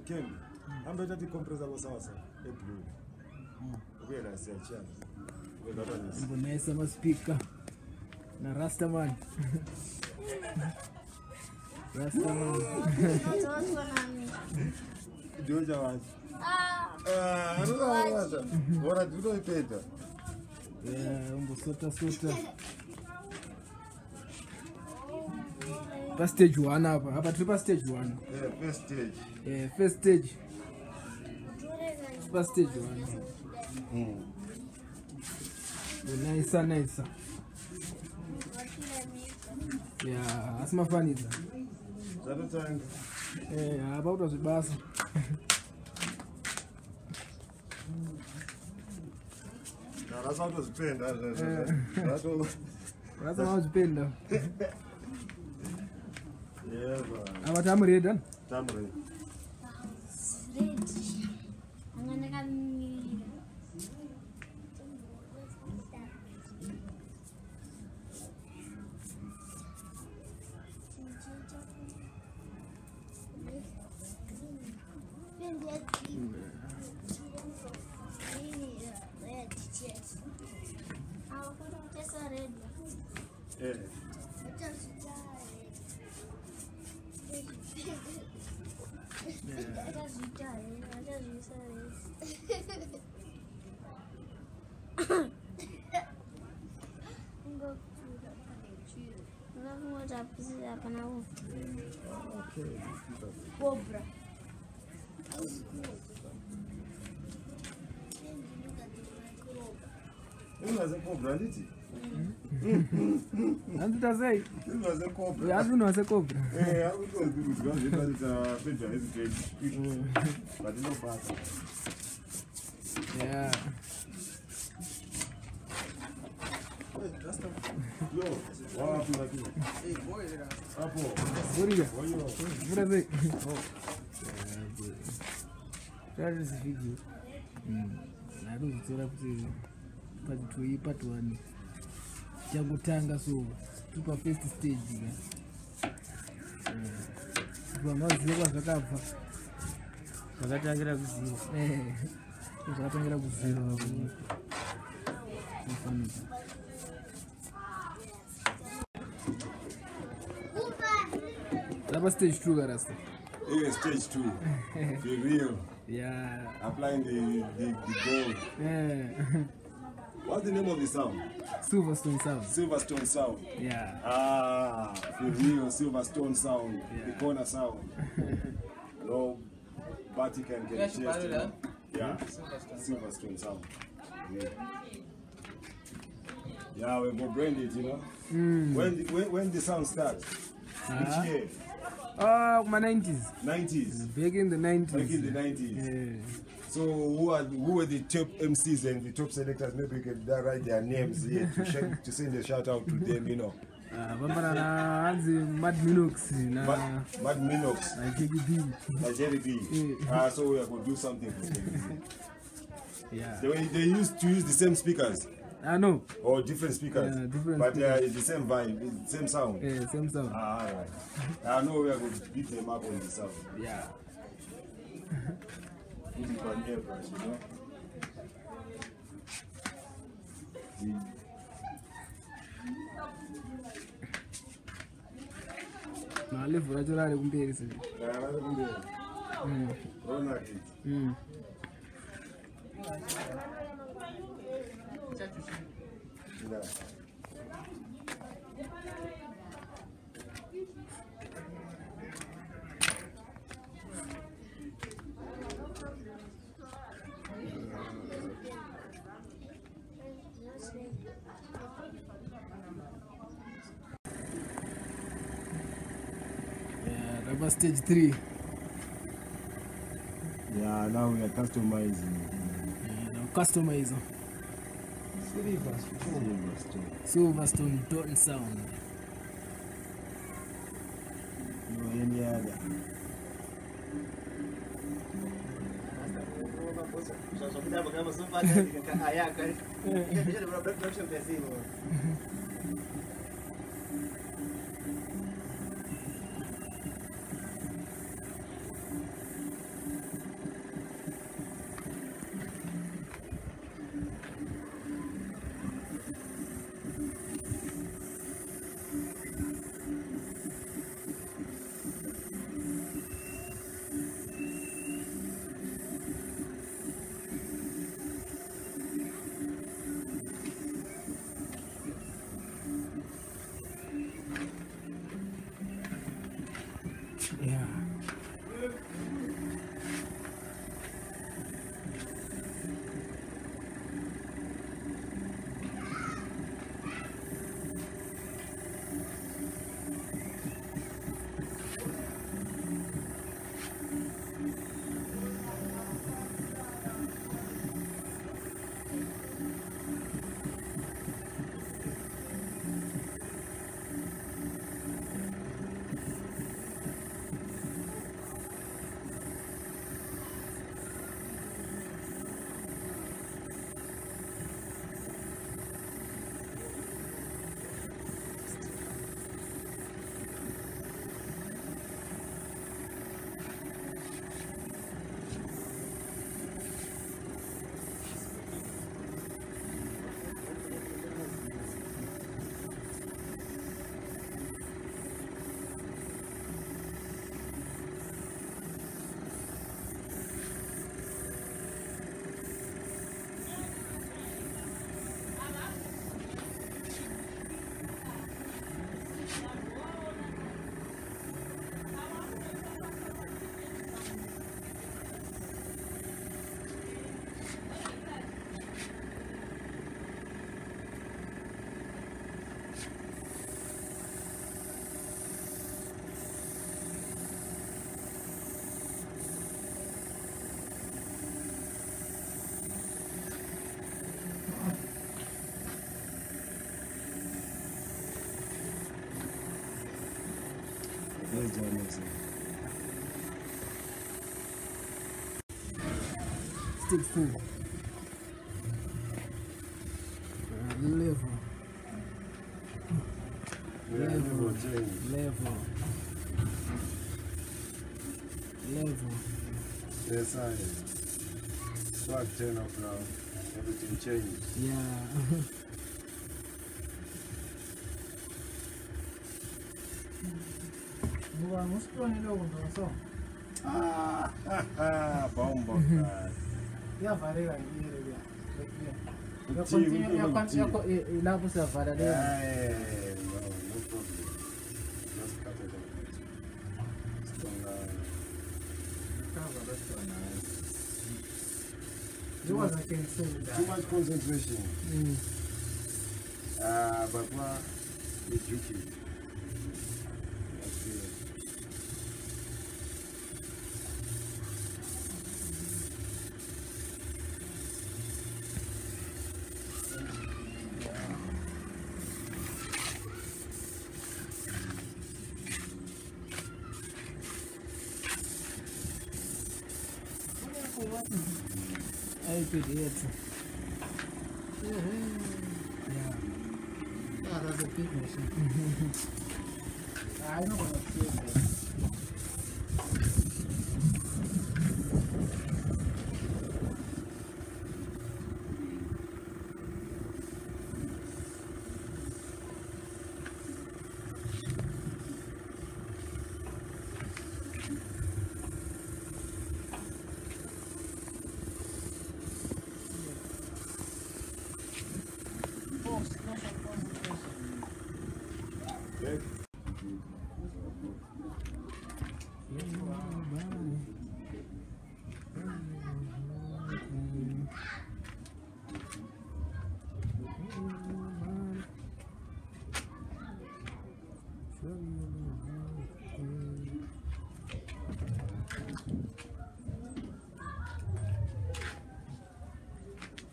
Ken, ambe tati compressor kwa sawa sawa. Blue. Ukela siachana. Mbonesa ama speaker na Rastaman. Rastaman. Joja wapi? Anawaza. Bora tudo ipeta. Umbo sota. Pa stage 1 hapa tulipa stage 1. First stage. First stage. Pa stage 1. Nice. Asma faniza. Zato tanga. Hapa utazibasa. Rasa utazipenda. Rasa utazipenda. Yeah, Apa tamu ready dan? Tamu ready. Cobra. Unaze cobra nditi? Anditazai. Unaze cobra. Yazi unaze cobra. Akutozi kuti ngazvitarisa pedya hesitate. But inobata. Yeah. Yo, wapi lakini? Boy, Hapo. Boriga. Wayo. Buraze. That is video. Naruzitira kuti part 1 changotanga so tupa first stage vamaziva zvakabva zvakatangira kuziva zvakatangira kuziva Lapa stage 2 karasta. Yeah, stage 2. Be real. Yeah. Applying the gold. Yeah. What's the name of the sound? Silverstone sound. Silverstone sound. Yeah. The real Silverstone sound. Yeah. The corner sound. No Vatican can chase it. Yeah. Silverstone sound. Yeah, we go brand it, you know. When the sound starts, which year? My 90s. 90s. Back in the 90s. Back in the 90s. Yeah. So who were the top MCs and the top selectors? Maybe you can write their names here to send a shout out to them, you know. Mad Minox. Mad Minox. Jerry B. So we are going to do something for them. Yeah. They used to use the same speakers. No. Or different speakers. Yeah, different but speakers. It's the same vibe, it's the same sound. Yeah, same sound. Alright. I know we are going to beat them up on the sound. Yeah. Put it on airbrush, you know. Malifu rachorari kumberi sisi. Rona kids. Rubber stage 3. Yeah, now we are customizing. Now customizing. Silverstone Dotton sound. No, any other. Yeah. Stick full. Level. Yes, I am. Swag 10 up now. Everything changed. Yeah. Bombo. Too much concentration. But what is tricky? I could hear it. Yeah. Yeah, that's a big machine. I know what I'm saying.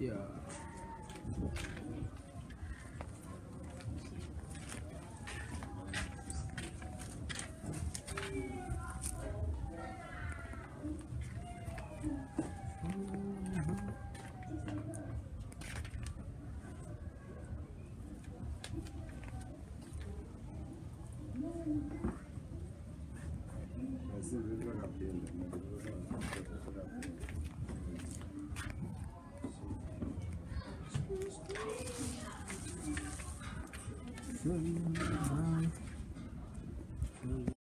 Yeah. Sure.